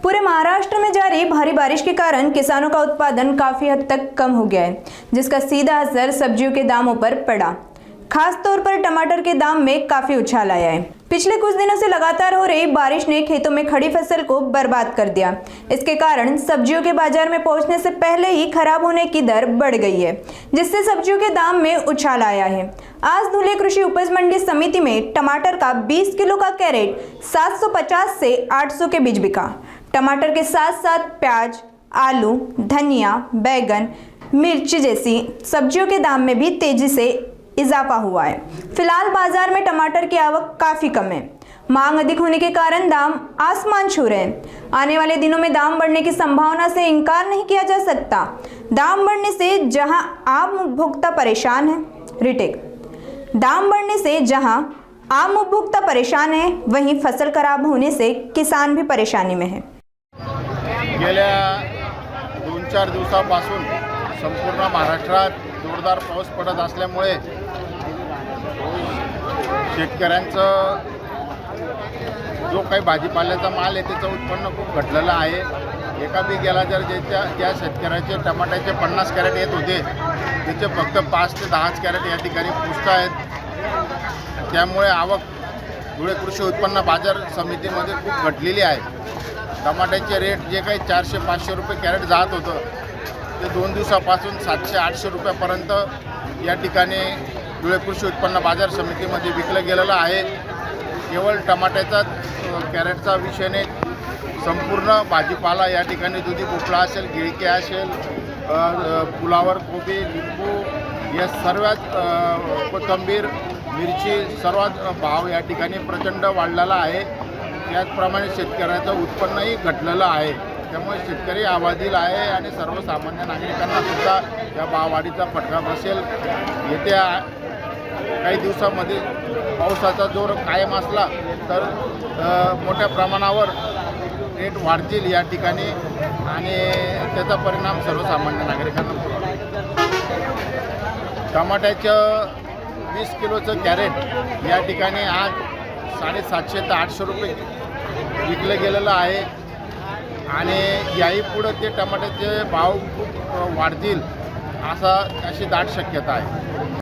पूरे महाराष्ट्र में जारी भारी बारिश के कारण किसानों का उत्पादन काफी हद तक कम हो गया है, जिसका सीधा असर सब्जियों के दामों पर पड़ा। खास तौर पर टमाटर के दाम में काफी उछाल आया है। पिछले कुछ दिनों से लगातार हो रही बारिश ने खेतों में खड़ी फसल को बर्बाद कर दिया। इसके कारण सब्जियों के बाजार में पहुंचने से पहले ही खराब होने की दर बढ़ गई है, जिससे सब्जियों के दाम में उछाल आया है। आज धुले कृषि उपज मंडी समिति में टमाटर का 20 किलो का कैरेट 750 से 800 के बीच बिका। टमाटर के साथ साथ प्याज, आलू, धनिया, बैगन, मिर्च जैसी सब्जियों के दाम में भी तेजी से इजाफा हुआ है। फिलहाल बाजार में टमाटर की आवक काफी कम है। मांग अधिक होने के कारण दाम आसमान छू रहे हैं। आने वाले दिनों में दाम बढ़ने की संभावना से इनकार नहीं किया जा सकता। दाम बढ़ने से जहां आम उपभोक्ता परेशान है, दाम बढ़ने से जहां आम उपभोक्ता परेशान है, वहीं फसल खराब होने से किसान भी परेशानी में है। गेल्या 2-4 दिवसापासून संपूर्ण महाराष्ट्रात जोरदार पाऊस पडत असल्यामुळे शेतकऱ्यांचं जो काही भाजीपाल्याचा माल आहे त्याचं उत्पन्न खूप घटलेलं आहे। एका बिघ्याला जर ज्या शेतकऱ्याचे टमाट्याचे 50 कॅरेट येत होते त्याचे फक्त 5 ते 10 कॅरेट या ठिकाणी पुष्ट आहेत। त्यामुळे आवक धुळे कृषी उत्पन्न बाजार समितीमध्ये खूप घटलेली आहे। टमाट्याचे रेट जे काही 400-500 रुपये कॅरेट जात होतं ते 2 दिवसापासून 700-800 रुपयापर्यंत या ठिकाणी धुळे कृषी उत्पन्न बाजार समितीमध्ये विकलं गेलेलं आहे। केवळ टमाट्याचा कॅरेटचा विषय नाही, संपूर्ण भाजीपाला या ठिकाणी दुधी भोपळा असेल, गिळके असेल, फुलावर कोबी, लिंबू या सर्वात कोथिंबीर, मिरची सर्वात भाव या ठिकाणी प्रचंड वाढलेला आहे। त्याचप्रमाणे शेतकऱ्याचं उत्पन्नही घटलेलं आहे। त्यामुळे शेतकरी आबादील आहे आणि सर्वसामान्य नागरिकांना सुद्धा या भाववाढीचा फटका बसेल। येत्या काही दिवसामध्ये पावसाचा जोर कायम असला तर मोठ्या प्रमाणावर रेट वाढतील या ठिकाणी आणि त्याचा परिणाम सर्वसामान्य नागरिकांना होईल। टमाट्याचं 20 किलोचं कॅरेट या ठिकाणी आज 750 ते 800 रुपये विकलं गेलेलं आहे आणि याही पुढं ते टमाट्याचे भाव खूप वाढतील अशी दाट शक्यता आहे।